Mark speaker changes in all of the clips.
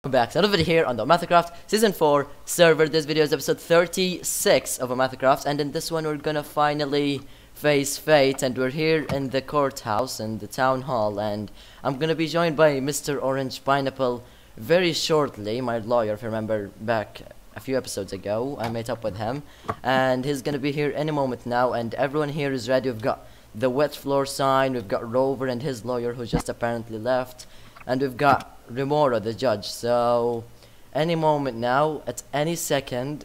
Speaker 1: Welcome back to another video here on the OmathaCraft Season 4 server. This video is episode 36 of OmathaCraft, and in this one we're gonna finally face fate, and we're here in the courthouse, in the town hall, and I'm gonna be joined by Mr. Orange Pineapple very shortly, my lawyer. If you remember back a few episodes ago, I met up with him, and he's gonna be here any moment now, and everyone here is ready. We've got the wet floor sign, we've got Rover and his lawyer who just apparently left, and we've got Remora, the judge. So any moment now, at any second,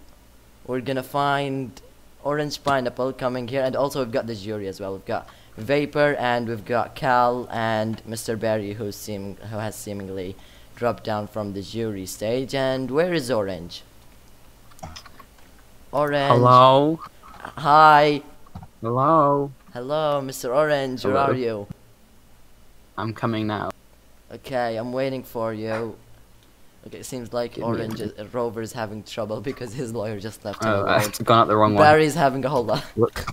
Speaker 1: we're gonna find Orange Pineapple coming here, and also we've got the jury as well. We've got Vapor, and we've got Cal and Mr. Barry, who has seemingly dropped down from the jury stage. And where is Orange? Orange.
Speaker 2: Hello.
Speaker 1: Hi.
Speaker 2: Hello.
Speaker 1: Hello, Mr. Orange.
Speaker 2: Hello.
Speaker 1: Where are you?
Speaker 2: I'm coming now.
Speaker 1: Okay, I'm waiting for you. Okay, it seems like Rover is having trouble because his lawyer just left him
Speaker 2: Oh,
Speaker 1: alone.
Speaker 2: I've gone out the wrong one.
Speaker 1: Barry's having a whole lot.
Speaker 2: Look.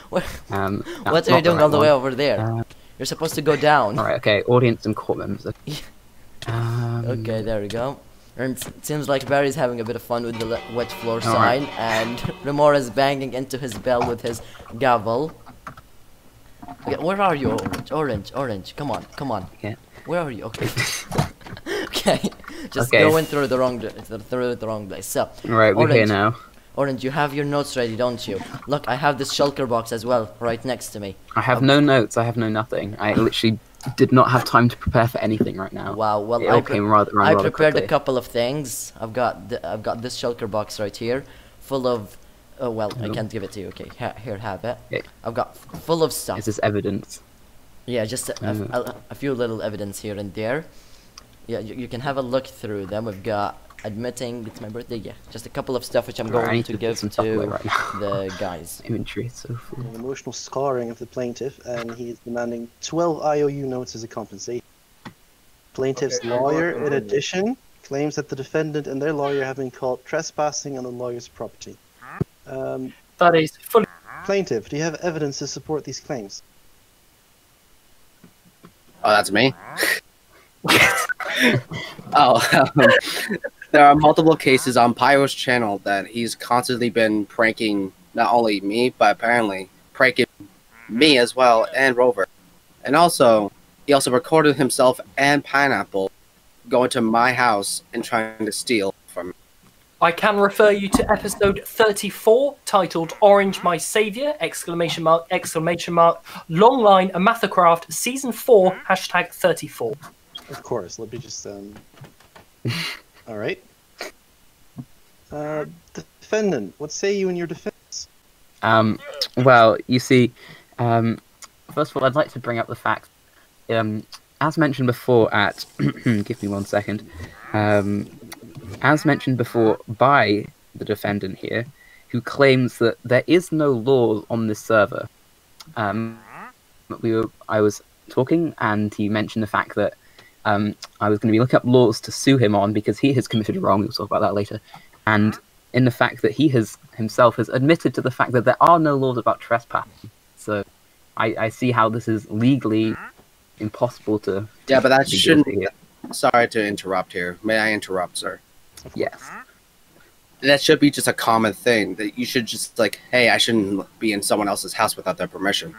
Speaker 1: what
Speaker 2: What
Speaker 1: are you doing all the way over there? You're supposed to go down.
Speaker 2: Alright, okay. Audience and court members.
Speaker 1: Okay, there we go. And it seems like Barry's having a bit of fun with the wet floor sign, and Remora's banging into his bell with his gavel. Okay, where are you, Orange? Come on.
Speaker 2: Yeah.
Speaker 1: Where are you? Okay. Okay. Just going through the wrong place. So.
Speaker 2: Right, we're here now.
Speaker 1: Orange, you have your notes ready, don't you? Look, I have this shulker box as well, right next to me.
Speaker 2: I have no notes. I have no nothing. I literally did not have time to prepare for anything right now.
Speaker 1: Wow. Well,
Speaker 2: I
Speaker 1: prepared
Speaker 2: quickly.
Speaker 1: a couple of things. I've got this shulker box right here, full of. Oh well, I can't give it to you. Okay, here, have it.
Speaker 2: Okay.
Speaker 1: I've got full of stuff.
Speaker 2: Is this evidence?
Speaker 1: Yeah, just a few little evidence here and there. Yeah, you can have a look through them. We've got admitting it's my birthday. Yeah, just a couple of stuff which I'm going to give to the guys.
Speaker 2: Inventory is so full.
Speaker 3: An emotional scarring of the plaintiff, and he is demanding 12 IOU notes as a compensation. Plaintiff's lawyer, in addition, claims that the defendant and their lawyer have been caught trespassing on the lawyer's property.
Speaker 4: That is fully.
Speaker 3: Plaintiff, do you have evidence to support these claims?
Speaker 5: Oh, that's me? There are multiple cases on Pyro's channel that he's constantly been pranking not only me, but apparently pranking me as well, and Rover. And also, he also recorded himself and Pineapple going to my house and trying to steal from me.
Speaker 4: I can refer you to episode 34, titled "Orange My Savior!" ! Long line OmathaCraft Season 4 #34.
Speaker 3: Of course, let me just, Alright. Defendant, what say you in your defense?
Speaker 2: Well, you see, first of all, I'd like to bring up the fact, as mentioned before at, give me 1 second, as mentioned before by the defendant here, who claims that there is no law on this server. I was talking, and he mentioned the fact that I was going to be looking up laws to sue him on because he has committed a wrong. We'll talk about that later. And in the fact that he himself has admitted to the fact that there are no laws about trespassing. So I see how this is legally impossible to.
Speaker 5: Yeah, but that shouldn't be. Sorry to interrupt here. May I interrupt, sir?
Speaker 2: Yes.
Speaker 5: That should be just a common thing. That you should just like, hey, I shouldn't be in someone else's house without their permission.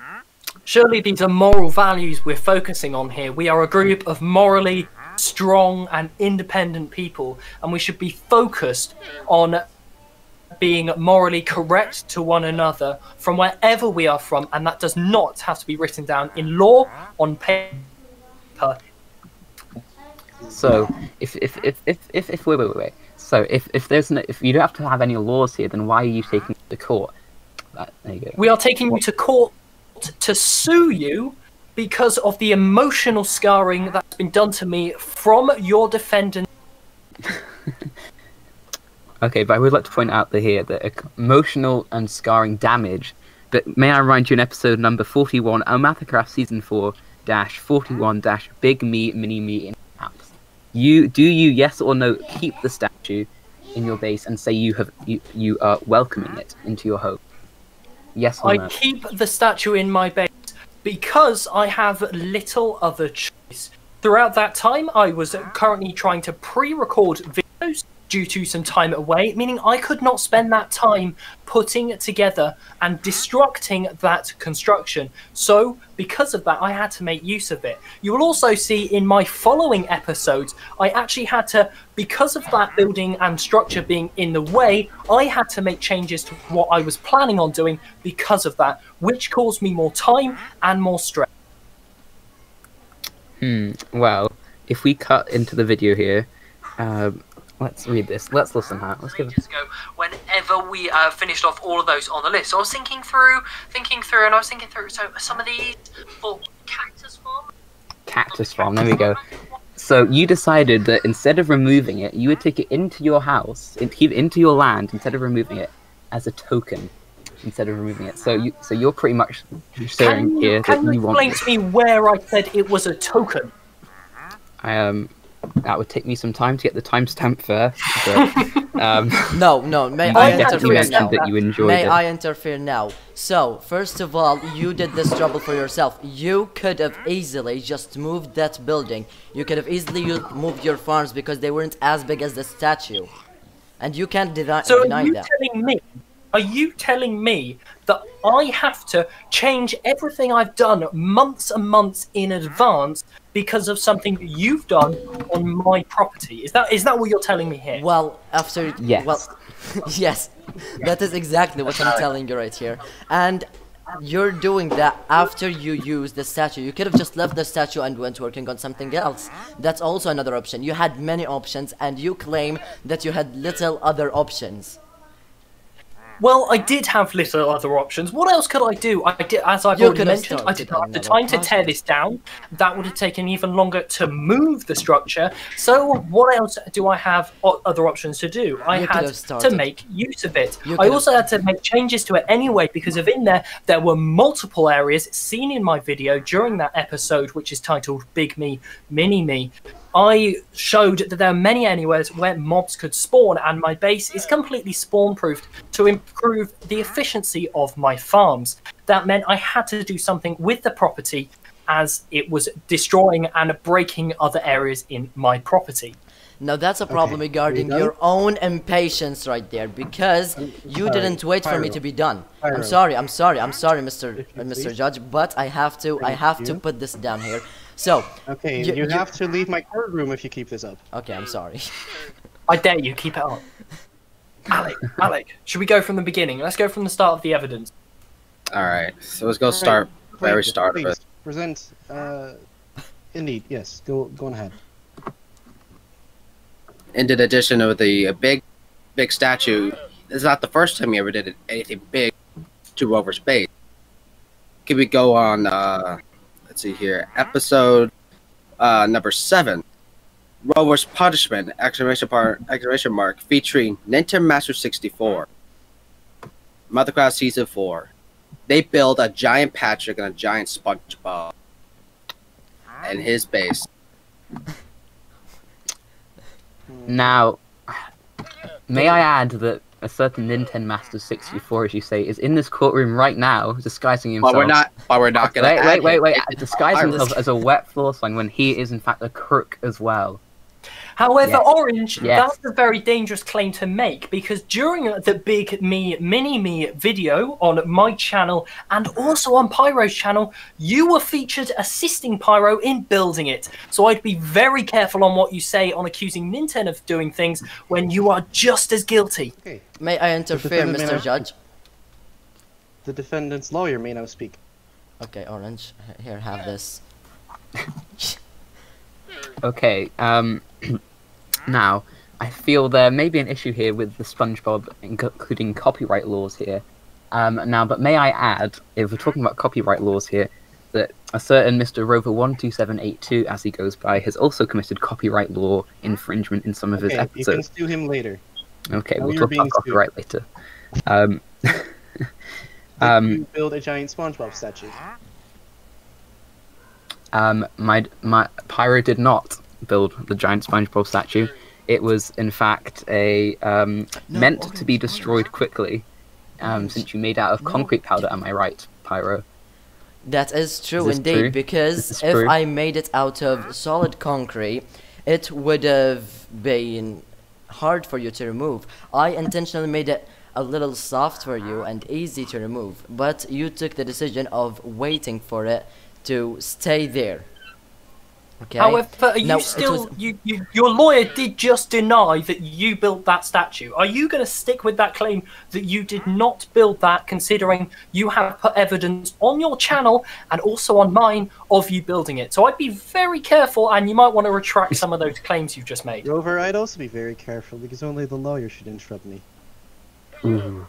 Speaker 4: Surely these are moral values we're focusing on here. We are a group of morally strong and independent people, and we should be focused on being morally correct to one another from wherever we are from, and that does not have to be written down in law on paper.
Speaker 2: So wait. So if you don't have to have any laws here, then why are you taking to court? There you go.
Speaker 4: We are taking you to court to sue you because of the emotional scarring that's been done to me from your defendant.
Speaker 2: Okay, but I would like to point out that emotional and scarring damage. But may I remind you in episode number 41, OmathaCraft Season 4 -41 Big Me Mini Me in caps. You yes or no keep the statue in your base and say you are welcoming it into your home? Yes or no?
Speaker 4: I keep the statue in my base because I have little other choice. Throughout that time, I was currently trying to pre-record videos due to some time away, meaning I could not spend that time putting together and destructing that construction. So, because of that, I had to make use of it. You will also see in my following episodes, I actually had to, because of that building and structure being in the way, I had to make changes to what I was planning on doing because of that, which caused me more time and more stress.
Speaker 2: Well, if we cut into the video here, let's read this. Let's listen to that. Let's give it.
Speaker 4: Ago, whenever we finished off all of those on the list, so I was thinking through, and I was thinking through. So some of these for cactus farm.
Speaker 2: Cactus farm. There we go. So you decided that instead of removing it, you would take it into your house, into your land, instead of removing it as a token. Instead of removing it, so you're pretty much showing here that you want.
Speaker 4: Can you explain to me where I said it was a token?
Speaker 2: That would take me some time to get the timestamp first. But,
Speaker 1: No, may
Speaker 2: you
Speaker 1: I
Speaker 2: definitely
Speaker 1: interfere
Speaker 2: mentioned
Speaker 1: now?
Speaker 2: that you enjoyed
Speaker 1: May
Speaker 2: it.
Speaker 1: I interfere now? So, first of all, you did this trouble for yourself. You could have easily just moved that building. You could have easily moved your farms because they weren't as big as the statue. And you can't deny that.
Speaker 4: Are you telling me that I have to change everything I've done months and months in advance because of something you've done on my property? Is that what you're telling me here?
Speaker 1: Well, after...
Speaker 2: Yes.
Speaker 1: Well, yes. That is exactly what I'm telling you right here. And you're doing that after you use the statue. You could have just left the statue and went working on something else. That's also another option. You had many options and you claim that you had little other options.
Speaker 4: Well, I did have little other options. What else could I do? I did, as I've already mentioned, I did not have the time to tear this down. That would have taken even longer to move the structure. So what else do I have other options to do? I had to make use of it. I also had to make changes to it anyway, because of in there were multiple areas seen in my video during that episode, which is titled Big Me, Mini Me. I showed that there are many anywheres where mobs could spawn, and my base is completely spawn-proofed to improve the efficiency of my farms. That meant I had to do something with the property as it was destroying and breaking other areas in my property.
Speaker 1: Now that's a problem regarding your own impatience right there, because you didn't wait for me to be done. I'm sorry, Mr. Judge, but I have to put this down here. So
Speaker 3: okay, you have to leave my courtroom if you keep this up.
Speaker 1: Okay, I'm sorry.
Speaker 4: I dare you, keep it up. Alec, should we go from the beginning? Let's go from the start of the evidence.
Speaker 5: Alright, so let's go start very start of it.
Speaker 3: Present, indeed, yes, go on ahead.
Speaker 5: In addition of the big statue, this is not the first time you ever did anything big to Rover's base. Can we go on, let's see here, episode number 7, Rover's Punishment, exclamation mark, featuring Nintendo Master 64, OmathaCraft Season 4. They build a giant Patrick and a giant SpongeBob and his base.
Speaker 2: Now, may I add that a certain Nintendo Master 64, as you say, is in this courtroom right now, disguising himself.
Speaker 5: But we're not gonna.
Speaker 2: Wait! Disguising himself as a wet floor slime when he is in fact a crook as well.
Speaker 4: However, Orange, that's a very dangerous claim to make, because during the Big Me, Mini Me video on my channel and also on Pyro's channel, you were featured assisting Pyro in building it. So I'd be very careful on what you say on accusing Nintendo of doing things when you are just as guilty.
Speaker 3: Okay.
Speaker 1: May I interfere, Mr. Judge?
Speaker 3: The defendant's lawyer may now speak.
Speaker 1: Okay, Orange, here, have this.
Speaker 2: Okay, now, I feel there may be an issue here with the SpongeBob, including copyright laws here. Now, but may I add, if we're talking about copyright laws here, that a certain Mr. Rover 12782, as he goes by, has also committed copyright law infringement in some of his episodes.
Speaker 3: You can sue him later.
Speaker 2: Okay, we'll talk about copyright later.
Speaker 3: Did you build a giant SpongeBob statue?
Speaker 2: My Pyro did not build the giant SpongeBob statue. It was, in fact, meant to be destroyed quickly, since you made out of concrete powder. Am I right, Pyro?
Speaker 1: That is true
Speaker 2: this
Speaker 1: indeed,
Speaker 2: true?
Speaker 1: because
Speaker 2: Is this
Speaker 1: if
Speaker 2: true?
Speaker 1: I made it out of solid concrete, it would have been hard for you to remove. I intentionally made it a little soft for you and easy to remove, but you took the decision of waiting for it to stay there. Okay?
Speaker 4: However, are
Speaker 1: Now,
Speaker 4: you
Speaker 1: it
Speaker 4: still
Speaker 1: was-
Speaker 4: your lawyer did just deny that you built that statue. Are you going to stick with that claim that you did not build that, considering you have put evidence on your channel and also on mine of you building it? So I'd be very careful, and you might want to retract some of those claims you've just made.
Speaker 3: Rover, I'd also be very careful because only the lawyer should interrupt me.
Speaker 2: Ooh.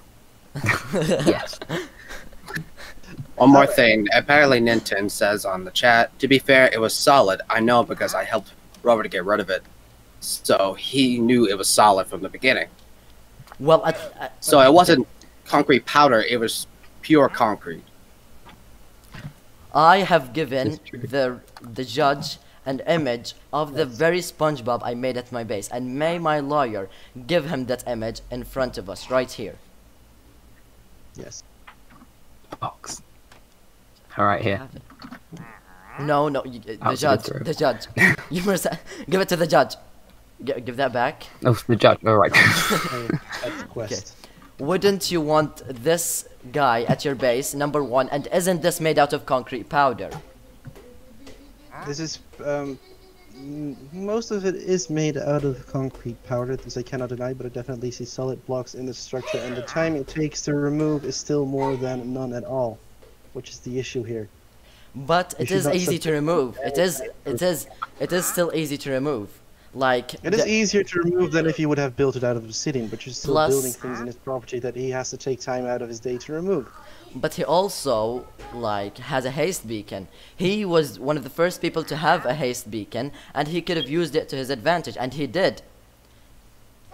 Speaker 2: Yes.
Speaker 5: One more thing. Apparently, Ninten says on the chat, to be fair, it was solid. I know because I helped Robert to get rid of it. So he knew it was solid from the beginning.
Speaker 1: well,
Speaker 5: So it wasn't concrete powder, it was pure concrete.
Speaker 1: I have given
Speaker 2: It's true.
Speaker 1: the judge an image of the very SpongeBob I made at my base, and may my lawyer give him that image in front of us right here.
Speaker 3: Yes.
Speaker 2: Box. All right, here.
Speaker 1: No, the
Speaker 2: I'll
Speaker 1: judge,
Speaker 2: give it to
Speaker 1: the judge. You must give it to the judge. Give that back.
Speaker 2: Oh, the judge. All right.
Speaker 3: That's the quest.
Speaker 1: Wouldn't you want this guy at your base, number one? And isn't this made out of concrete powder?
Speaker 3: This is most of it is made out of concrete powder, this I cannot deny, but I definitely see solid blocks in the structure, and the time it takes to remove is still more than none at all, which is the issue here.
Speaker 1: But
Speaker 3: You
Speaker 1: it
Speaker 3: should
Speaker 1: is
Speaker 3: not
Speaker 1: easy to
Speaker 3: subject-
Speaker 1: remove. It is still easy to remove. Like
Speaker 3: It is
Speaker 1: the-
Speaker 3: easier to remove than if you would have built it out of obsidian, but you're still
Speaker 1: Plus-
Speaker 3: building things in his property that he has to take time out of his day to remove.
Speaker 1: But he also like has a haste beacon. He was one of the first people to have a haste beacon, and he could have used it to his advantage, and he did.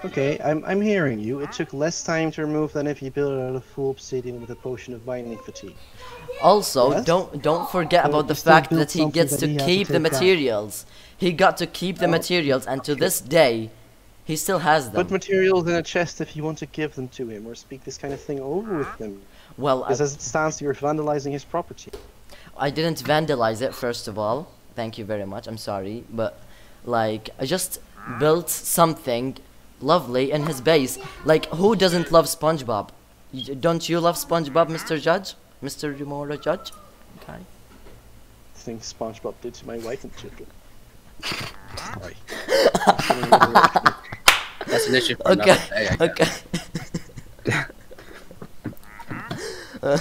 Speaker 3: Okay, I'm hearing you. It took less time to remove than if you built it out of full obsidian with a potion of binding fatigue.
Speaker 1: Also,
Speaker 3: Yes?
Speaker 1: don't forget
Speaker 3: So
Speaker 1: about
Speaker 3: you
Speaker 1: the
Speaker 3: still
Speaker 1: fact
Speaker 3: built
Speaker 1: that he
Speaker 3: something
Speaker 1: gets
Speaker 3: that
Speaker 1: to
Speaker 3: he had to
Speaker 1: keep the
Speaker 3: take down.
Speaker 1: materials. He got to keep the materials, and to this day, he still has them.
Speaker 3: Put materials in a chest if you want to give them to him, or speak this kind of thing over with him.
Speaker 1: Well,
Speaker 3: Because as it stands, you're vandalizing his property.
Speaker 1: I didn't vandalize it, first of all. Thank you very much. I'm sorry, but like I just built something lovely in his base. Like, who doesn't love SpongeBob? Don't you love SpongeBob, Mr. Judge? Mr. Remora Judge? Okay.
Speaker 3: Things SpongeBob did to my wife and children. Sorry.
Speaker 5: That's an issue for
Speaker 1: Okay.
Speaker 5: another day, I guess.
Speaker 1: Okay.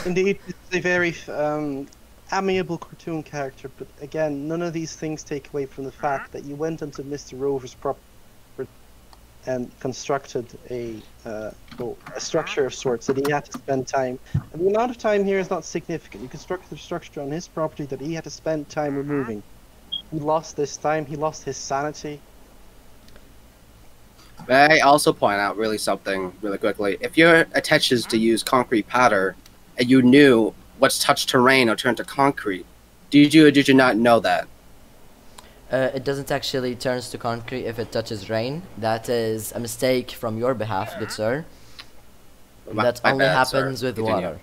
Speaker 3: Indeed, it's a very amiable cartoon character, but again, none of these things take away from the fact that you went into Mr. Rover's property and constructed a structure of sorts that he had to spend time. And the amount of time here is not significant. You constructed a structure on his property that he had to spend time removing. He lost this time, he lost his sanity.
Speaker 5: May I also point out something really quickly? If your intention is to use concrete powder, and you knew what's touched terrain or turned to concrete, did you or did you not know that?
Speaker 1: It doesn't actually turns to concrete if it touches rain. That is a mistake from your behalf, good sir. That
Speaker 5: My
Speaker 1: only
Speaker 5: bad, sir.
Speaker 1: happens with
Speaker 5: Continue.
Speaker 1: water.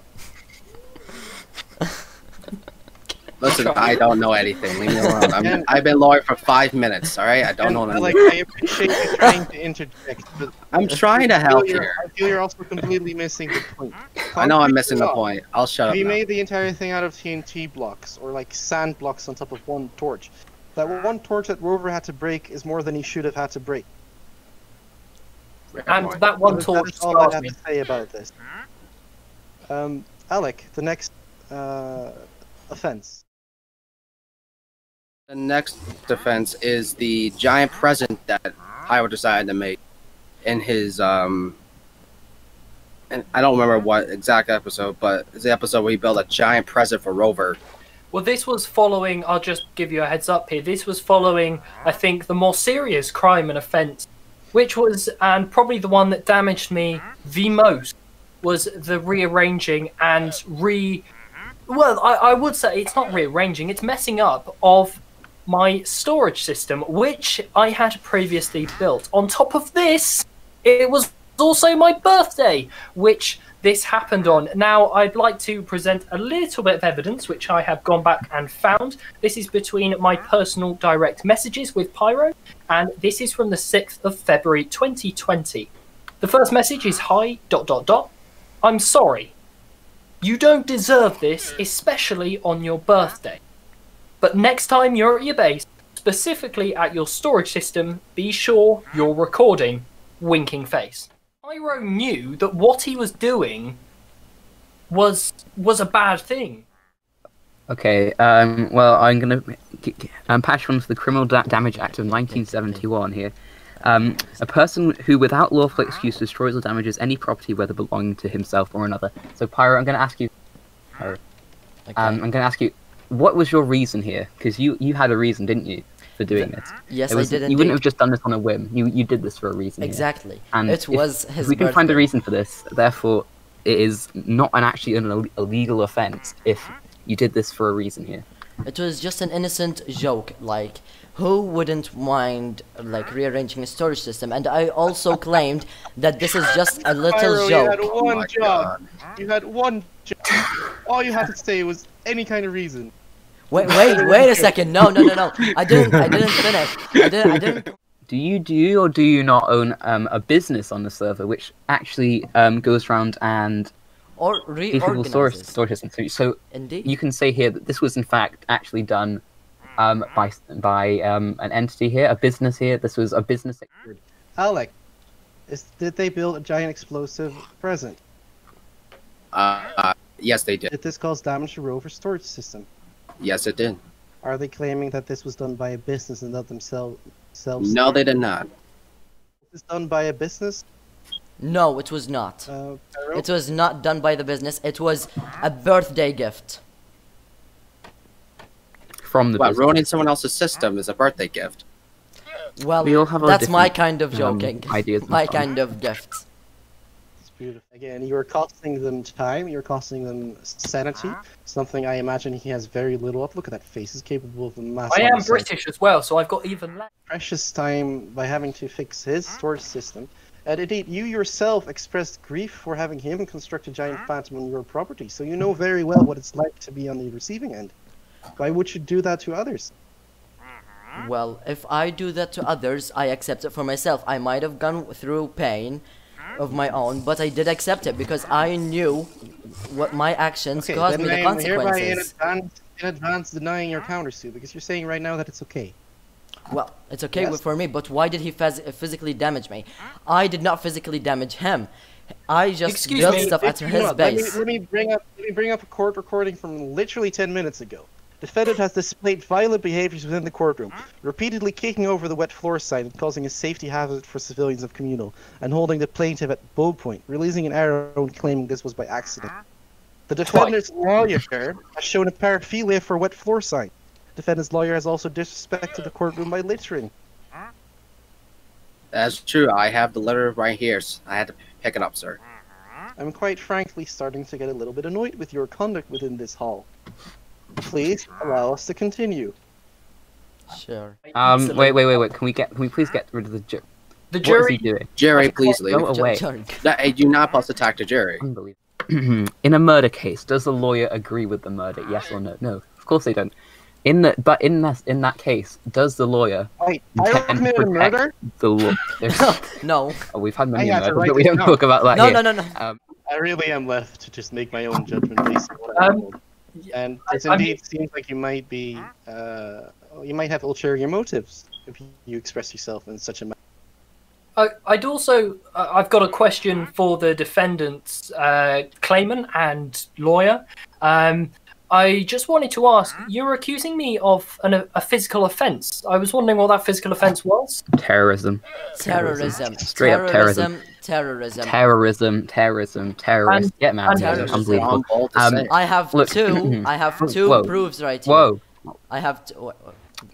Speaker 5: Listen, I don't know anything. Leave me alone. I've been lawyer for 5 minutes. All right, I don't know.
Speaker 3: And,
Speaker 5: Anything.
Speaker 3: like, I appreciate you trying to interject, but
Speaker 5: I'm trying to help
Speaker 3: I
Speaker 5: here.
Speaker 3: feel you're also completely missing the point.
Speaker 5: I know I'm
Speaker 3: Concrete
Speaker 5: missing the
Speaker 3: block.
Speaker 5: point. I'll shut
Speaker 3: If
Speaker 5: up.
Speaker 3: you
Speaker 5: now.
Speaker 3: made the entire thing out of TNT blocks, or like sand blocks on top of one torch, that one torch that Rover had to break is more than he should have had to break.
Speaker 4: And that one
Speaker 3: That
Speaker 4: torch
Speaker 3: is all I
Speaker 4: scars
Speaker 3: have
Speaker 4: me.
Speaker 3: to say about this. Alec, the next offense.
Speaker 5: The next defense is the giant present that Pyro decided to make in his and I don't remember what exact episode, but it's the episode where he built a giant present for Rover.
Speaker 4: Well, this was following, I'll just give you a heads up here, this was following, I think, the more serious crime and offence, which was, and probably the one that damaged me the most, was the rearranging and well, I would say it's not rearranging, it's messing up of my storage system, which I had previously built. On top of this, it was also my birthday, which this happened on. Now, I'd like to present a little bit of evidence, which I have gone back and found. This is between my personal direct messages with Pyro, and this is from the 6th of February 2020. The first message is, "Hi, ... I'm sorry. You don't deserve this, especially on your birthday. But next time you're at your base, specifically at your storage system, be sure you're recording, winking face." Pyro knew that what he was doing was a bad thing.
Speaker 2: Okay, well, I'm going to patch on to the Criminal Damage Act of 1971 here. A person who, without lawful excuse, destroys or damages any property, whether belonging to himself or another. So, Pyro, I'm going to ask you... Pyro,
Speaker 1: Okay.
Speaker 2: I'm going to ask you, what was your reason here? Because you had a reason, didn't you, for doing this?
Speaker 1: Yes,
Speaker 2: I did. You wouldn't have just done this on a whim. You did this for a reason.
Speaker 1: Exactly.
Speaker 2: And
Speaker 1: it was his
Speaker 2: we can find a
Speaker 1: birthday.
Speaker 2: reason for this. Therefore, it is not actually an illegal offence if you did this for a reason here.
Speaker 1: It was just an innocent joke, like, who wouldn't mind, like, rearranging a storage system? And I also claimed that this is just a little
Speaker 3: Pyro,
Speaker 1: joke.
Speaker 3: you had one job. You had one job. All you had to say was any kind of reason.
Speaker 1: Wait a second. No. I didn't finish. I didn't.
Speaker 2: Do you or do you not own a business on the server which actually goes around and
Speaker 1: Or
Speaker 2: people
Speaker 1: reorganizes.
Speaker 2: storage systems? So
Speaker 1: Indeed.
Speaker 2: you can say here that this was in fact actually done by an entity here, a business here. This was a business.
Speaker 3: Alec, did they build a giant explosive present?
Speaker 5: Yes, they did.
Speaker 3: Did this cause damage to Rover's storage system?
Speaker 5: Yes, it did.
Speaker 3: Are they claiming that this was done by a business and not themselves?
Speaker 5: No, they did not.
Speaker 3: Was this done by a business?
Speaker 1: No, it was not.
Speaker 3: Pyro?
Speaker 1: It was not done by the business. It was a birthday gift.
Speaker 2: From the
Speaker 5: Well,
Speaker 2: business.
Speaker 5: ruining someone else's system is a birthday gift.
Speaker 1: Well,
Speaker 2: We all have our
Speaker 1: that's my
Speaker 2: different,
Speaker 1: kind of joking.
Speaker 2: ideas and
Speaker 1: My
Speaker 2: fun.
Speaker 1: kind of gift.
Speaker 3: It's beautiful. Again, you are costing them time, you're costing them sanity, something I imagine he has very little of. Look at that face, he's capable of a massive...
Speaker 4: I am British as well, so I've got even less.
Speaker 3: Precious time by having to fix his storage system. And indeed, you yourself expressed grief for having him construct a giant phantom on your property, so you know very well what it's like to be on the receiving end. Why would you do that to others?
Speaker 1: Well, if I do that to others, I accept it for myself. I might have gone through pain of my own, but I did accept it because I knew what my actions caused me the
Speaker 3: then I am hereby
Speaker 1: consequences.
Speaker 3: in advance denying your countersuit, because you're saying right now that it's okay.
Speaker 1: Well, it's okay
Speaker 3: Yes.
Speaker 1: for me, but why did he physically damage me? I did not physically damage him. I just
Speaker 4: Excuse
Speaker 1: built
Speaker 4: me,
Speaker 1: stuff at
Speaker 3: If you
Speaker 1: his
Speaker 3: want,
Speaker 1: base.
Speaker 3: Let me bring up a court recording from literally 10 minutes ago. Defendant has displayed violent behaviors within the courtroom, repeatedly kicking over the wet floor sign and causing a safety hazard for civilians of communal, and holding the plaintiff at bow point, releasing an arrow and claiming this was by accident. The defendant's lawyer has shown a paraphilia for wet floor sign. Defendant's lawyer has also disrespected the courtroom by littering.
Speaker 5: That's true. I have the letter right here. I had to pick it up, sir.
Speaker 3: I'm quite frankly starting to get a little bit annoyed with your conduct within this hall. Please allow us to continue.
Speaker 1: Sure.
Speaker 2: Wait. Can we please get rid of the jury?
Speaker 4: The
Speaker 2: What is he
Speaker 4: jury.
Speaker 2: doing?
Speaker 5: Jerry, please leave.
Speaker 2: Go away.
Speaker 5: You're not supposed to talk to Jerry.
Speaker 2: Unbelievable. In a murder case, does the lawyer agree with the murder? Yes or no? No, of course they don't. In that case, does the lawyer
Speaker 3: Wait, I committed a
Speaker 2: protect
Speaker 3: murder?
Speaker 2: the law?
Speaker 1: No.
Speaker 2: Oh, we've had many
Speaker 3: I had to
Speaker 2: murders,
Speaker 3: write
Speaker 2: but we
Speaker 3: this
Speaker 2: don't
Speaker 3: down.
Speaker 2: talk about that
Speaker 1: No,
Speaker 2: here.
Speaker 1: no.
Speaker 3: I really am left to just make my own judgment based on what I know. And it indeed seems like you might be, you might have ulterior motives if you express yourself in such a manner.
Speaker 4: I'd also, I've got a question for the defendant's claimant and lawyer. I just wanted to ask, you're accusing me of a physical offence. I was wondering what that physical offence was.
Speaker 2: Terrorism.
Speaker 1: Terrorism.
Speaker 2: Straight up terrorism.
Speaker 1: Terrorism.
Speaker 2: Terrorist. Get mad.
Speaker 1: terrorism.
Speaker 2: Unbelievable.
Speaker 5: Bold to say.
Speaker 1: I have
Speaker 2: Look.
Speaker 1: two. I have two
Speaker 2: Whoa.
Speaker 1: proofs right here.
Speaker 2: Whoa.
Speaker 1: I have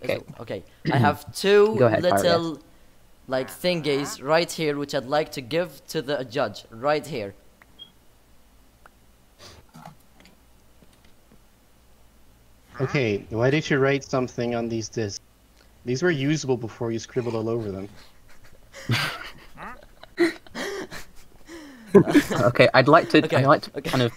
Speaker 2: Okay.
Speaker 1: okay. I have two
Speaker 2: Go ahead, Pyro,
Speaker 1: little like thingies right here which I'd like to give to the judge right here.
Speaker 3: Okay, why did you write something on these discs? These were usable before you scribbled all over them.
Speaker 2: Okay, I'd like to
Speaker 1: Okay, okay.
Speaker 2: kind of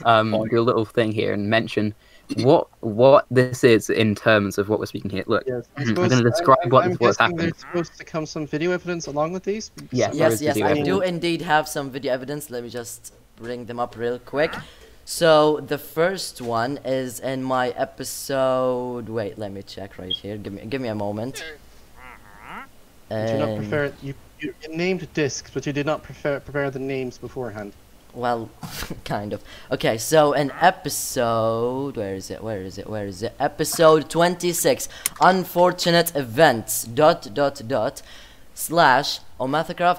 Speaker 2: do a little thing here and mention what this is in terms of what we're speaking here. Look,
Speaker 3: Yes,
Speaker 2: I'm going to describe
Speaker 3: I'm
Speaker 2: what's
Speaker 3: guessing
Speaker 2: happened.
Speaker 3: there's supposed to come some video evidence along with these.
Speaker 2: Yes, there
Speaker 1: Yes,
Speaker 2: is
Speaker 1: yes,
Speaker 2: video
Speaker 1: I
Speaker 2: evidence.
Speaker 1: do indeed have some video evidence. Let me just bring them up real quick. So the first one is in my episode. Wait, let me check right here. Give me a moment.
Speaker 3: You do not prefer you named discs, but you did not prepare the names beforehand.
Speaker 1: Well, kind of. Okay, so an episode. Where is it? Where is it? Where is it? Episode 26. Unfortunate events. .. / OmathaCraft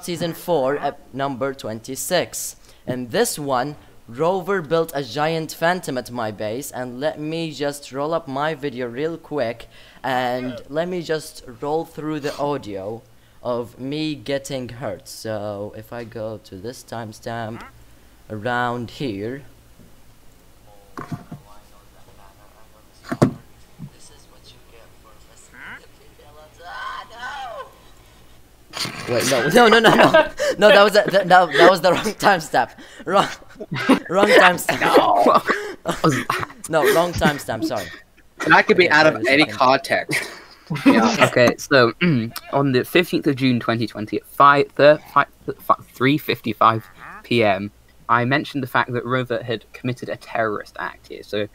Speaker 1: season 4 number 26. In this one, Rover built a giant phantom at my base, and let me just roll up my video real quick, and let me just roll through the audio of me getting hurt. So if I go to this timestamp around here. Wait, no, no, that was the wrong timestamp. Wrong timestamp. No, wrong timestamp. Sorry.
Speaker 5: That could be out of any context. Yeah.
Speaker 2: Okay, so on the 15th of June 2020 at 3:55 p.m., I mentioned the fact that Rover had committed a terrorist act here. So,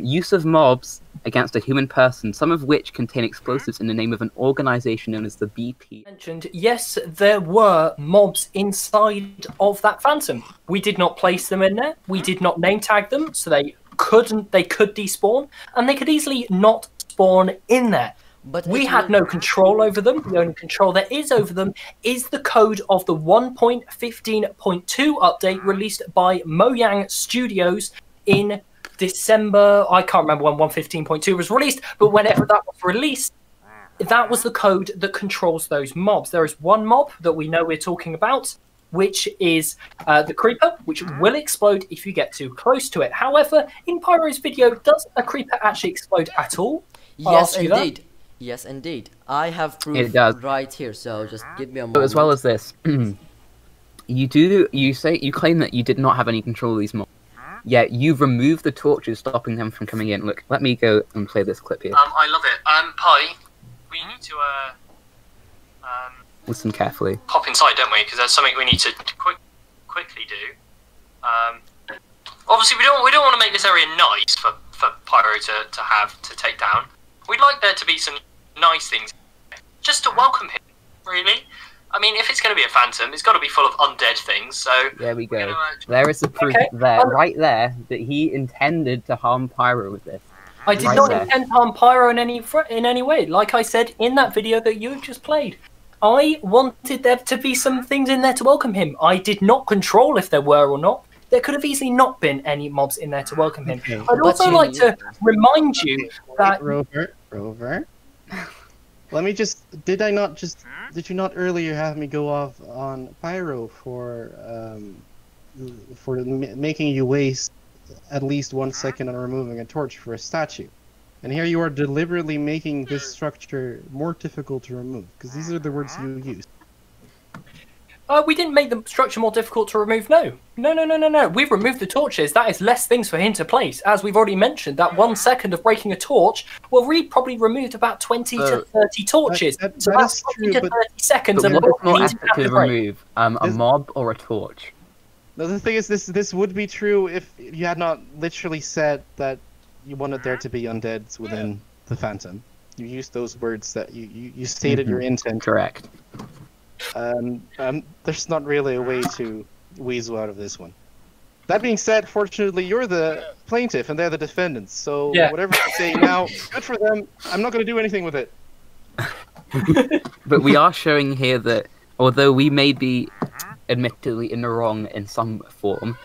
Speaker 2: use of mobs against a human person, some of which contain explosives in the name of an organization known as the BP.
Speaker 4: Mentioned, yes, there were mobs inside of that phantom. We did not place them in there. We did not name tag them, so they could despawn, and they could easily not spawn in there.
Speaker 1: But
Speaker 4: we had no control over them. The only control there is over them is the code of the 1.15.2 update released by Mojang Studios in December. I can't remember when 1.15.2 was released, but whenever that was released, that was the code that controls those mobs. There is one mob that we know we're talking about, which is the creeper, which will explode if you get too close to it. However, in Pyro's video, does a creeper actually explode at all?
Speaker 1: Yes, indeed. Yes, indeed. I have proof right here, so just give me a moment.
Speaker 2: But as well as this, you claim that you did not have any control of these mobs. Yet you've removed the torches, stopping them from coming in. Look, let me go and play this clip here.
Speaker 4: I love it. Pi, we need to
Speaker 2: listen carefully.
Speaker 4: Hop inside, don't we? Because there's something we need to quickly do. Obviously, we don't want to make this area nice for Pyro to take down. We'd like there to be some nice things, just to welcome him, really. I mean, if it's going to be a phantom, it's got to be full of undead things, so...
Speaker 2: There we go. There is the proof right there, that he intended to harm Pyro with this.
Speaker 4: I did not intend to harm Pyro in any way. Like I said in that video that you just played, I wanted there to be some things in there to welcome him. I did not control if there were or not. There could have easily not been any mobs in there to welcome him. Okay. I'd also like to remind you that...
Speaker 3: Rover. Let me just... Did you not earlier have me go off on Pyro for making you waste at least 1 second on removing a torch for a statue? And here you are deliberately making this structure more difficult to remove, because these are the words you used.
Speaker 4: We didn't make the structure more difficult to remove, no. No. We've removed the torches. That is less things for him to place. As we've already mentioned, that 1 second of breaking a torch, well, we probably removed about 20 to 30 torches. So that's 20 to 30 seconds of
Speaker 2: what more effective to remove, a mob or a torch?
Speaker 3: No, the thing is, this would be true if you had not literally said that you wanted there to be undeads within the Phantom. You used those words that you stated your intent.
Speaker 2: Correct.
Speaker 3: There's not really a way to weasel out of this one. That being said, fortunately, you're the plaintiff and they're the defendants. So whatever you say now, good for them. I'm not going to do anything with it.
Speaker 2: But we are showing here that although we may be admittedly in the wrong in some form,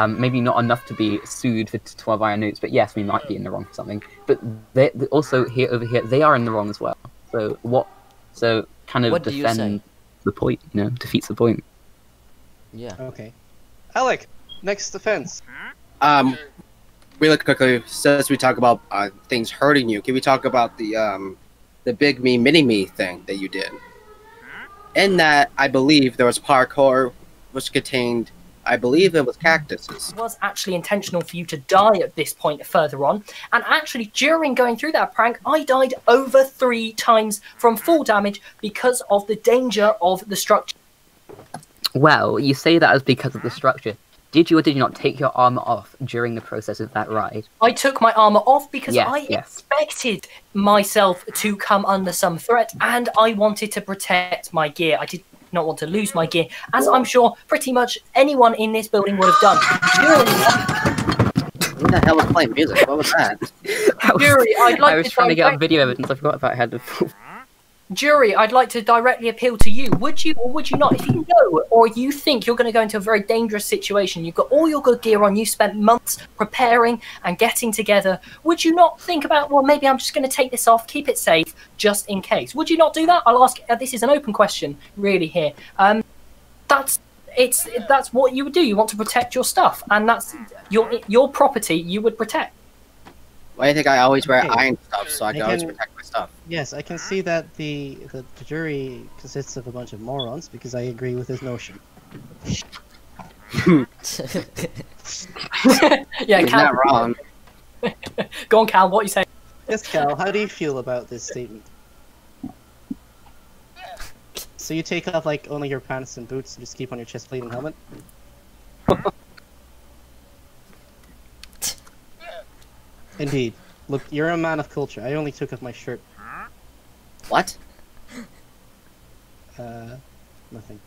Speaker 2: maybe not enough to be sued for 12 iron notes, but yes, we might be in the wrong for something. But they also over here, they are in the wrong as well. So what defend the point, defeats the point.
Speaker 1: Yeah.
Speaker 3: Okay. Alec, next defense.
Speaker 5: Really quickly, since we talk about things hurting you, can we talk about the big me, mini me thing that you did? In that, I believe there was parkour, which contained I believe it was cactuses.
Speaker 4: It was actually intentional for you to die at this point further on. And actually, during going through that prank, I died over 3 times from full damage because of the danger of the structure.
Speaker 2: Well, you say that as because of the structure. Did you or did you not take your armor off during the process of that ride?
Speaker 4: I took my armor off because I
Speaker 2: Yes.
Speaker 4: expected myself to come under some threat, and I wanted to protect my gear. I did not want to lose my gear, as I'm sure pretty much anyone in this building would have done.
Speaker 5: Who the hell was playing music? What was that?
Speaker 4: Jury, I'd like
Speaker 2: I was
Speaker 4: to
Speaker 2: trying to get up
Speaker 4: direct-
Speaker 2: video evidence. I forgot about how to.
Speaker 4: Jury, I'd like to directly appeal to you. Would you or would you not? If you know or you think you're going to go into a very dangerous situation, you've got all your good gear on, you spent months preparing and getting together, would you not think about, well, maybe I'm just going to take this off, keep it safe, just in case? Would you not do that? I'll ask, this is an open question, really, here. That's what you would do. You want to protect your stuff, and that's your property you would protect.
Speaker 5: Why do you think I always wear
Speaker 3: Okay.
Speaker 5: iron stuff so I can always protect my stuff?
Speaker 3: Yes, I can see that the jury consists of a bunch of morons because I agree with his notion.
Speaker 4: Yeah,
Speaker 5: You're
Speaker 4: Cal,
Speaker 5: not wrong.
Speaker 4: go on, Cal, what are you saying?
Speaker 3: Yes, Cal, how do you feel about this statement? So you take off like only your pants and boots and just keep on your chest plate and helmet? Indeed. Look, you're a man of culture. I only took off my shirt.
Speaker 5: What?
Speaker 3: Nothing.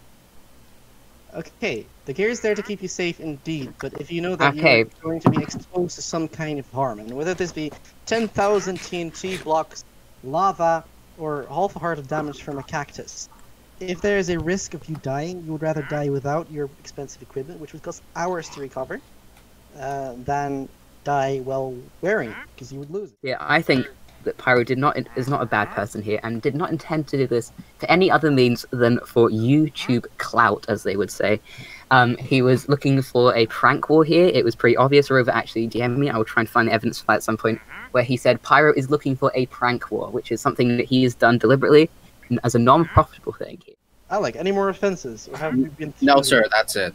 Speaker 3: Okay, the gear is there to keep you safe indeed, but if you know that
Speaker 2: Okay.
Speaker 3: you're going to be exposed to some kind of harm, and whether this be 10,000 TNT blocks, lava, or half a heart of damage from a cactus, if there is a risk of you dying, you would rather die without your expensive equipment, which would cost hours to recover, than die while wearing it, because you would lose it.
Speaker 2: Yeah, I think that Pyro is not a bad person here, and did not intend to do this for any other means than for YouTube clout, as they would say. He was looking for a prank war here. It was pretty obvious. Rover actually DM'd me. I will try and find the evidence for that at some point, where he said Pyro is looking for a prank war, which is something that he has done deliberately as a non-profitable thing.
Speaker 3: Alec, any more offenses? Or have we been
Speaker 5: No,
Speaker 3: through
Speaker 5: sir,
Speaker 3: them?
Speaker 5: that's it.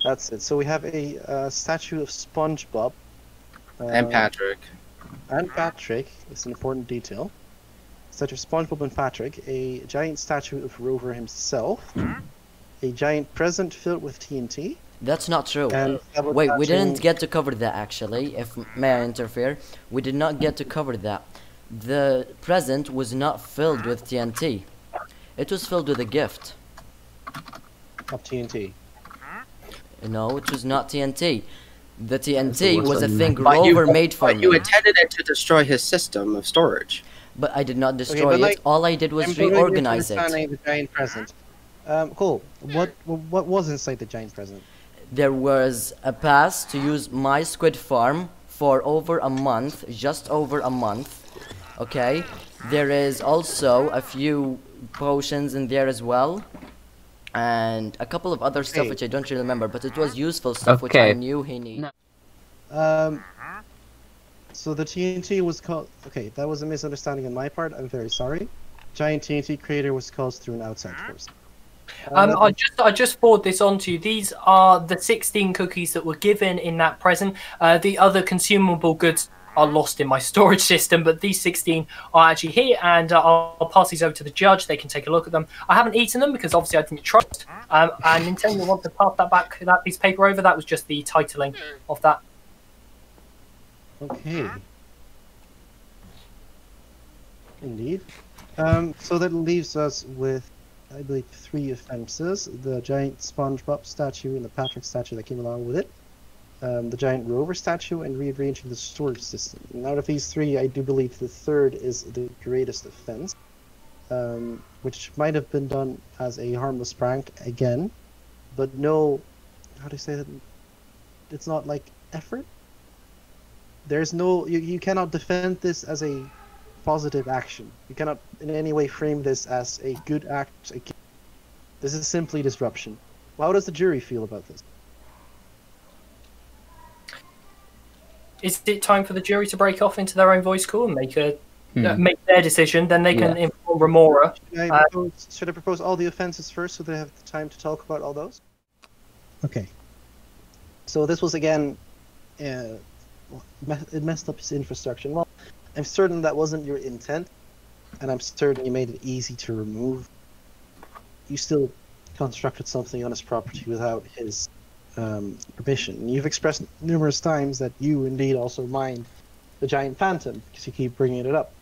Speaker 3: That's it. So we have a statue of SpongeBob.
Speaker 5: And Patrick.
Speaker 3: And Patrick, it's an important detail. Statue of SpongeBob and Patrick, a giant statue of Rover himself, a giant present filled with TNT,
Speaker 1: That's not true.
Speaker 3: and
Speaker 1: Wait, we didn't get to cover that actually, if may I interfere? We did not get to cover that. The present was not filled with TNT. It was filled with a gift.
Speaker 3: of TNT.
Speaker 1: No, it was not TNT. The
Speaker 2: That's the
Speaker 1: TNT
Speaker 2: worst
Speaker 1: was a
Speaker 2: one.
Speaker 1: thing
Speaker 5: But you-
Speaker 1: Rover made for
Speaker 5: But you
Speaker 1: me.
Speaker 5: intended it to destroy his system of storage.
Speaker 1: But I did not
Speaker 3: but
Speaker 1: destroy
Speaker 3: like,
Speaker 1: it. All I did was
Speaker 3: I'm totally
Speaker 1: reorganize it.
Speaker 3: misunderstanding the giant present. Cool. What was inside the giant present?
Speaker 1: There was a pass to use my squid farm for over a month, just over a month. Okay, there is also a few potions in there as well, and a couple of other stuff
Speaker 3: Okay.
Speaker 1: which I don't really remember, but it was useful stuff which I
Speaker 2: Okay.
Speaker 1: knew he needed.
Speaker 2: No.
Speaker 3: So the TNT was called. Okay, that was a misunderstanding on my part. I'm very sorry. Giant TNT creator was caused through an outside force.
Speaker 4: I just forward this on to you. These are the 16 cookies that were given in that present. The other consumable goods are lost in my storage system, but these 16 are actually here, and I'll pass these over to the judge. They can take a look at them. I haven't eaten them because obviously I didn't trust. And Nintendo want to pass that piece of paper over. That was just the titling of that.
Speaker 3: Okay. Indeed. So that leaves us with, I believe, 3 offenses: the giant SpongeBob statue and the Patrick statue that came along with it, the giant Rover statue, and rearranging the storage system. And out of these 3, I do believe the third is the greatest offense, which might have been done as a harmless prank again, but no, how do you say that? It's not like effort. There's no, you cannot defend this as a positive action. You cannot in any way frame this as a good act. This is simply disruption. How does the jury feel about this?
Speaker 4: Is it time for the jury to break off into their own voice call and make their decision? Then they can inform Remora.
Speaker 3: Should I propose all the offenses first so they have the time to talk about all those? Okay. So this was again, it messed up his infrastructure. Well, I'm certain that wasn't your intent, and I'm certain you made it easy to remove. You still constructed something on his property without his permission. You've expressed numerous times that you indeed also mind the giant phantom because you keep bringing it up,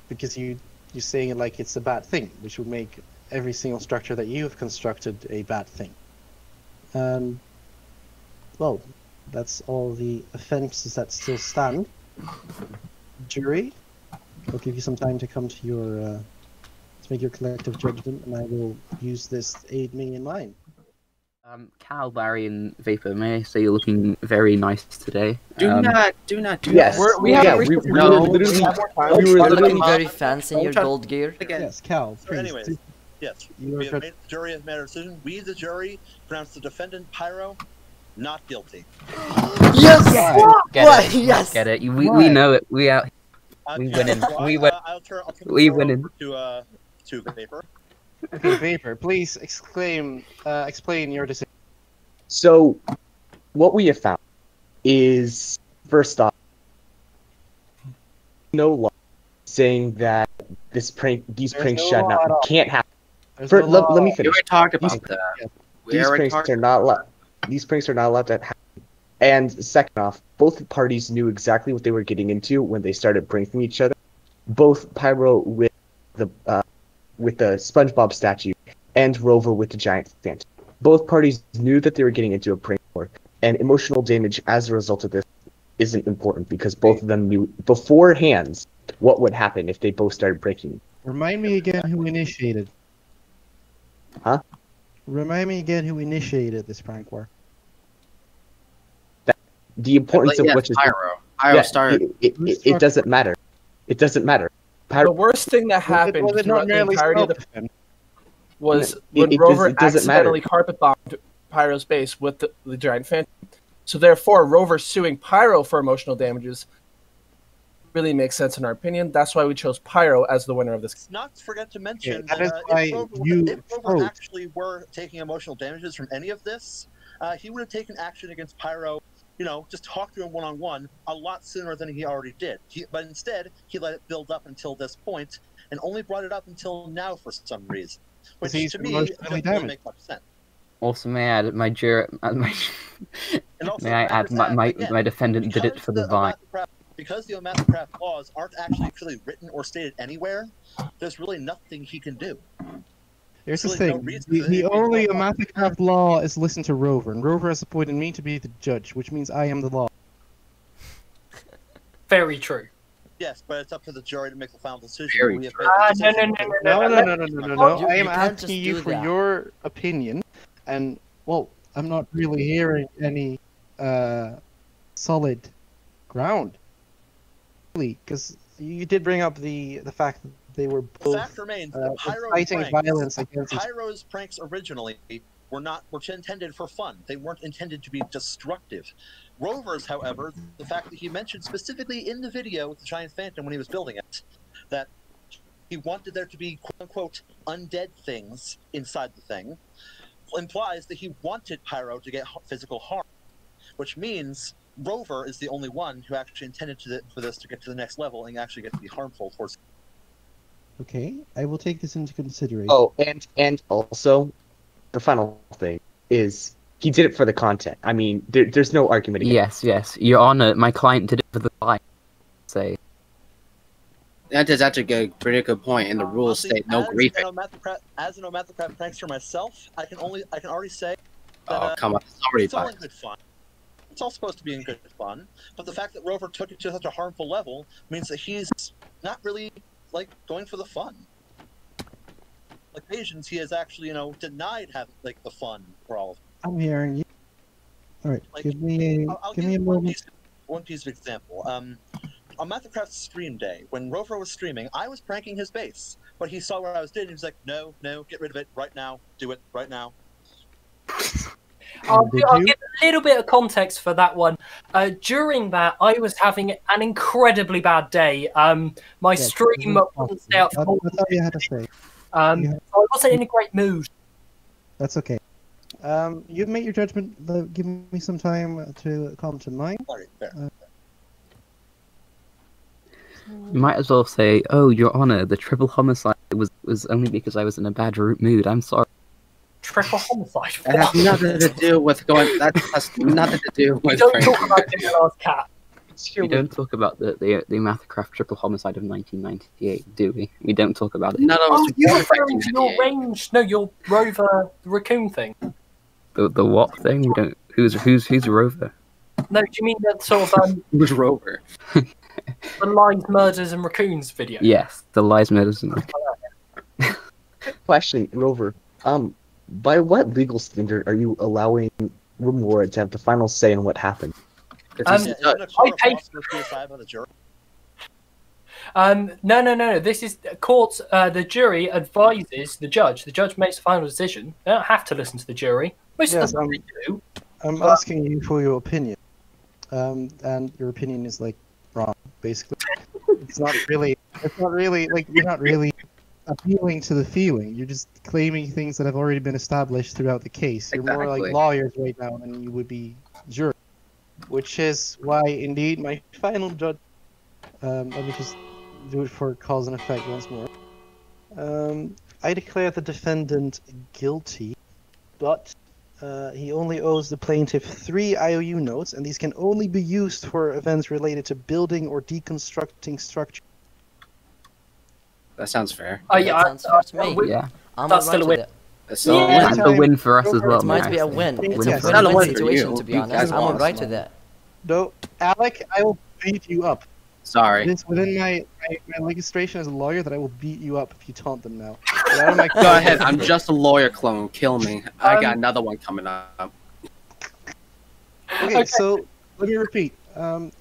Speaker 3: because you're saying it like it's a bad thing, which would make every single structure that you have constructed a bad thing. Well, that's all the offenses that still stand. Jury, I'll give you some time to come to your to make your collective judgment, and I will use this to aid me in mine.
Speaker 2: Cal, Barry, and Vapor, may I say you're looking very nice today.
Speaker 5: Do not do
Speaker 6: Yes,
Speaker 5: that.
Speaker 6: we have we
Speaker 5: no,
Speaker 6: were literally we
Speaker 1: You're
Speaker 6: were
Speaker 1: looking
Speaker 6: literally
Speaker 1: very fancy in your gold gear.
Speaker 5: Again.
Speaker 3: Yes, Cal.
Speaker 7: So
Speaker 3: Please.
Speaker 7: anyways, yes, the jury has made a decision. We, the jury, pronounce the defendant Pyro not guilty.
Speaker 1: Yes!
Speaker 2: Get
Speaker 1: What?
Speaker 2: it?
Speaker 1: Yes!
Speaker 2: Get it? We know it. We out. We
Speaker 7: Okay,
Speaker 2: winning.
Speaker 7: so
Speaker 2: We win.
Speaker 7: I'll turn the
Speaker 2: We
Speaker 7: floor
Speaker 2: winning.
Speaker 7: over to Vapor.
Speaker 3: Okay, Vapor, please explain your decision.
Speaker 6: So, what we have found is, first off, no law saying that these pranks
Speaker 3: no
Speaker 6: should
Speaker 3: law at all.
Speaker 6: not can't happen.
Speaker 3: There's
Speaker 6: For,
Speaker 3: no
Speaker 6: let,
Speaker 3: law.
Speaker 6: let me
Speaker 5: We
Speaker 6: finish.
Speaker 5: already talked
Speaker 6: These-
Speaker 5: about that. We
Speaker 6: These
Speaker 5: already
Speaker 6: pranks
Speaker 5: talked.
Speaker 6: are not allowed. These pranks are not allowed to happen. And second off, both parties knew exactly what they were getting into when they started pranking each other. Both Pyro with the SpongeBob statue and Rover with the giant phantom. Both parties knew that they were getting into a prank war, and emotional damage as a result of this isn't important because both of them knew beforehand what would happen if they both started breaking.
Speaker 3: Remind me again who initiated.
Speaker 6: Huh?
Speaker 3: Remind me again who initiated this prank war.
Speaker 6: The importance
Speaker 5: But
Speaker 6: of
Speaker 5: yes,
Speaker 6: which is
Speaker 5: Pyro started.
Speaker 6: it doesn't matter. It doesn't matter.
Speaker 8: The worst thing that happened
Speaker 3: Was it
Speaker 8: throughout
Speaker 3: not
Speaker 8: the
Speaker 3: merely
Speaker 8: entirety of the
Speaker 3: self-defense?
Speaker 8: was
Speaker 6: It-
Speaker 8: when
Speaker 6: it
Speaker 8: Rover
Speaker 6: doesn't matter.
Speaker 8: accidentally carpet bombed Pyro's base with the giant phantom. So therefore, Rover suing Pyro for emotional damages really makes sense in our opinion. That's why we chose Pyro as the winner of this.
Speaker 7: Let's not forget to mention
Speaker 3: that is
Speaker 7: that
Speaker 3: why
Speaker 7: if
Speaker 3: you
Speaker 7: Rover
Speaker 3: vote.
Speaker 7: actually were taking emotional damages from any of this, he would have taken action against Pyro, just talk to him one-on-one a lot sooner than he already did. But instead, he let it build up until this point and only brought it up until now for some reason. Which
Speaker 3: He's
Speaker 7: to me
Speaker 3: emotionally
Speaker 7: doesn't
Speaker 3: damaged.
Speaker 7: really make much sense.
Speaker 2: Also, may I add my juror?
Speaker 7: And also,
Speaker 2: May I add
Speaker 7: just add, again,
Speaker 2: my defendant did it for the vine.
Speaker 7: Because the OmathaCraft laws aren't actually clearly written or stated anywhere, there's really nothing he can do.
Speaker 3: Here's the
Speaker 7: There's really no
Speaker 3: thing.
Speaker 7: reason
Speaker 3: The,
Speaker 7: for
Speaker 3: the
Speaker 7: anything
Speaker 3: only
Speaker 7: to go on.
Speaker 3: OmathaCraft law is listen to Rover, and Rover has appointed me to be the judge, which means I am the law.
Speaker 4: Very true.
Speaker 7: Yes, but it's up to the jury to make the final decision.
Speaker 5: Very
Speaker 7: We have
Speaker 5: true.
Speaker 7: made the
Speaker 4: No.
Speaker 7: decision.
Speaker 3: No.
Speaker 1: You-
Speaker 3: I am
Speaker 1: you can't
Speaker 3: asking
Speaker 1: just
Speaker 3: you
Speaker 1: do
Speaker 3: for
Speaker 1: that.
Speaker 3: your opinion, and well, I'm not really hearing any solid ground, really, because you did bring up the fact that they were
Speaker 7: The
Speaker 3: both
Speaker 7: fact remains that
Speaker 3: inciting violence against each other.
Speaker 7: Pyro's pranks originally were intended for fun. They weren't intended to be destructive. Rover's, however, the fact that he mentioned specifically in the video with the giant phantom when he was building it, that he wanted there to be quote-unquote undead things inside the thing, implies that he wanted Pyro to get physical harm, which means Rover is the only one who actually intended for this to get to the next level and actually get to be harmful towards.
Speaker 3: Okay, I will take this into consideration.
Speaker 6: Oh, and also, the final thing is he did it for the content. I mean, there's no argument against.
Speaker 2: Yes, Your Honor. My client did it for the vine. Say.
Speaker 5: That is actually a pretty good point, and the rules
Speaker 7: Honestly,
Speaker 5: state no griefing.
Speaker 7: As an OmathaCraft prankster myself, I can already say that
Speaker 5: Oh, come on. It's already
Speaker 7: it's all in
Speaker 5: biased.
Speaker 7: good fun. It's all supposed to be in good fun, but the fact that Rover took it to such a harmful level means that he's not really going for the fun. Occasions he has actually denied having the fun for all of it.
Speaker 3: I'm hearing you. All right,
Speaker 7: Like,
Speaker 3: give me
Speaker 7: I'll
Speaker 3: give
Speaker 7: give
Speaker 3: me a
Speaker 7: you
Speaker 3: moment.
Speaker 7: one piece of example. On OmathaCraft's stream day, when Rover was streaming, I was pranking his base, but he saw what I was doing. He was like, "No, get rid of it right now. Do it right now."
Speaker 4: I'll
Speaker 3: Did you?
Speaker 4: give a little bit of context for that one. During that, I was having an incredibly bad day. My
Speaker 3: Yes,
Speaker 4: stream
Speaker 3: this is
Speaker 4: wouldn't stay up for
Speaker 3: That's all you had to say.
Speaker 4: so I wasn't in a great mood.
Speaker 3: That's okay. You've made your judgment. Give me some time to come to mind.
Speaker 7: All right, fair.
Speaker 2: You might as well say, "Oh, Your Honor, the triple homicide was only because I was in a bad mood. I'm sorry."
Speaker 4: Triple homicide.
Speaker 5: That has nothing to do with going. That has nothing to do
Speaker 4: We
Speaker 5: with.
Speaker 4: don't
Speaker 5: pranking.
Speaker 4: talk about Dinner's cat.
Speaker 2: We don't talk about the OmathaCraft triple homicide of 1998, do we? We don't talk about it.
Speaker 5: None of us
Speaker 4: Oh, you're
Speaker 5: were
Speaker 4: referring to your
Speaker 5: 1998.
Speaker 4: range. No, your Rover raccoon thing.
Speaker 2: The what thing? We don't. Who's Rover?
Speaker 4: No, do you mean that sort of
Speaker 5: It was Rover.
Speaker 4: the lies, murders, and raccoons video?
Speaker 2: Yes, the lies, murders, and
Speaker 6: Question, Rover. By what legal standard are you allowing Rumora to have the final say in what happened?
Speaker 5: Because
Speaker 7: Yeah,
Speaker 5: he's a
Speaker 7: isn't
Speaker 5: judge.
Speaker 7: a court
Speaker 4: I pay-
Speaker 7: of law supposed to be decided by the jury?
Speaker 4: No. This is court. The jury advises the judge. The judge makes the final decision. They don't have to listen to the jury. Most
Speaker 3: Yes,
Speaker 4: of them they do.
Speaker 3: I'm asking you for your opinion. And your opinion is like wrong, basically. It's not really like you're not really appealing to the feeling. You're just claiming things that have already been established throughout the case. You're more like
Speaker 5: Exactly.
Speaker 3: lawyers right now than you would be jury. Which is why indeed my final judge let me just do it for cause and effect once more. I declare the defendant guilty, but he only owes the plaintiff 3 IOU notes, and these can only be used for events related to building or deconstructing structure.
Speaker 5: That sounds fair.
Speaker 4: Yeah,
Speaker 1: That sounds fair to me.
Speaker 2: yeah.
Speaker 1: I'm
Speaker 4: That's
Speaker 1: alright
Speaker 4: still a
Speaker 1: with
Speaker 4: win.
Speaker 1: it.
Speaker 5: That's
Speaker 4: Yeah.
Speaker 5: all
Speaker 4: Yeah.
Speaker 5: win.
Speaker 2: And a win for us as well.
Speaker 1: It might
Speaker 2: may
Speaker 1: be
Speaker 2: I
Speaker 1: a
Speaker 2: say.
Speaker 1: win. It's
Speaker 3: Yes.
Speaker 1: a
Speaker 3: It's not
Speaker 5: a
Speaker 1: win-win
Speaker 5: win for
Speaker 1: situation,
Speaker 5: you.
Speaker 1: to be
Speaker 5: You
Speaker 1: honest.
Speaker 5: guys
Speaker 1: I'm
Speaker 5: lost.
Speaker 1: alright with it.
Speaker 3: No, Alec, I will beat you up.
Speaker 5: Sorry.
Speaker 3: It is within my legislation as a lawyer that I will beat you up if you taunt them now. Get out of my
Speaker 5: Go ahead. I'm just a lawyer clone. Kill me. I got another one coming up.
Speaker 3: Okay, so let me repeat.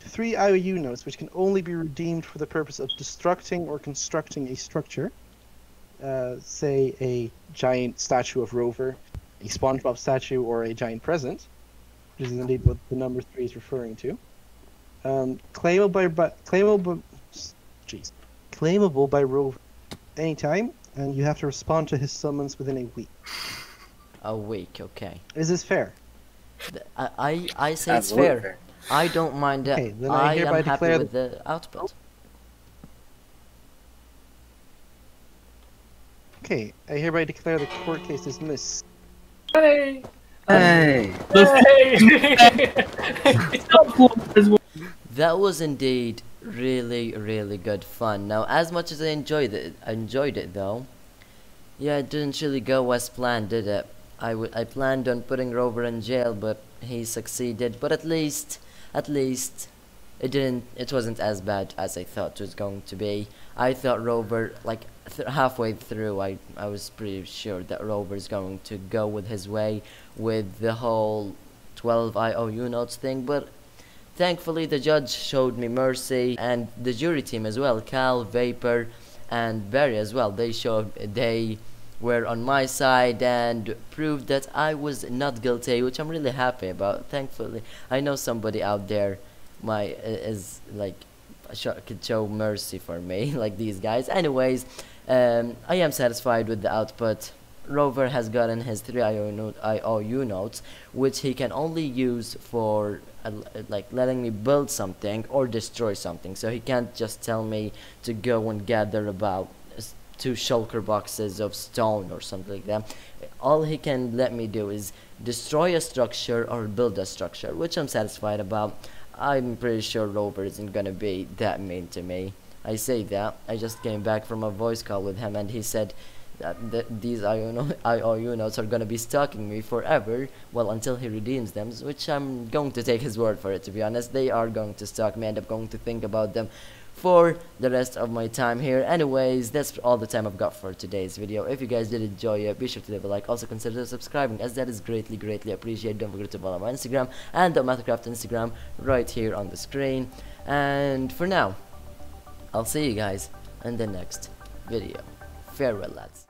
Speaker 3: 3 IOU notes, which can only be redeemed for the purpose of destructing or constructing a structure. Say a giant statue of Rover, a SpongeBob statue, or a giant present, which is indeed what the number 3 is referring to. Claimable by Rover anytime, and you have to respond to his summons within a week.
Speaker 1: A week, okay.
Speaker 3: Is this fair?
Speaker 1: I say it's
Speaker 5: Absolutely
Speaker 1: fair.
Speaker 5: fair.
Speaker 1: I don't mind it.
Speaker 3: Okay, then I
Speaker 1: I
Speaker 3: hereby
Speaker 1: am happy
Speaker 3: declare
Speaker 1: with the output.
Speaker 3: Okay, I hereby declare the court case dismissed.
Speaker 4: Hey.
Speaker 5: Hey.
Speaker 4: It's not
Speaker 1: That was indeed really good fun. Now, as much as I enjoyed it though, yeah, it didn't really go as planned, did it? I planned on putting Rover in jail, but he succeeded. But at least it wasn't as bad as I thought it was going to be. I thought Rover, like halfway through, I was pretty sure that Rover's going to go with his way with the whole 12 IOU notes thing, but thankfully the judge showed me mercy, and the jury team as well, Cal, Vapor, and Barry as well. They were on my side and proved that I was not guilty, which I'm really happy about. Thankfully, I know somebody out there is like could show mercy for me, like these guys. Anyways, I am satisfied with the output. Rover has gotten his 3 IOU notes, which he can only use for like letting me build something or destroy something. So he can't just tell me to go and gather about 2 shulker boxes of stone or something like that. All he can let me do is destroy a structure or build a structure, which I'm satisfied about. I'm pretty sure Rover isn't gonna be that mean to me. I say that. I just came back from a voice call with him, and he said that these IOU notes are gonna be stalking me forever, well, until he redeems them, which I'm going to take his word for it, to be honest. They are going to stalk me, and I'm going to think about them for the rest of my time here. Anyways, that's all the time I've got for today's video. If you guys did enjoy it, be sure to leave a like. Also consider subscribing, as that is greatly appreciated. Don't forget to follow my Instagram and the OmathaCraft Instagram right here on the screen. And for now, I'll see you guys in the next video. Farewell, lads.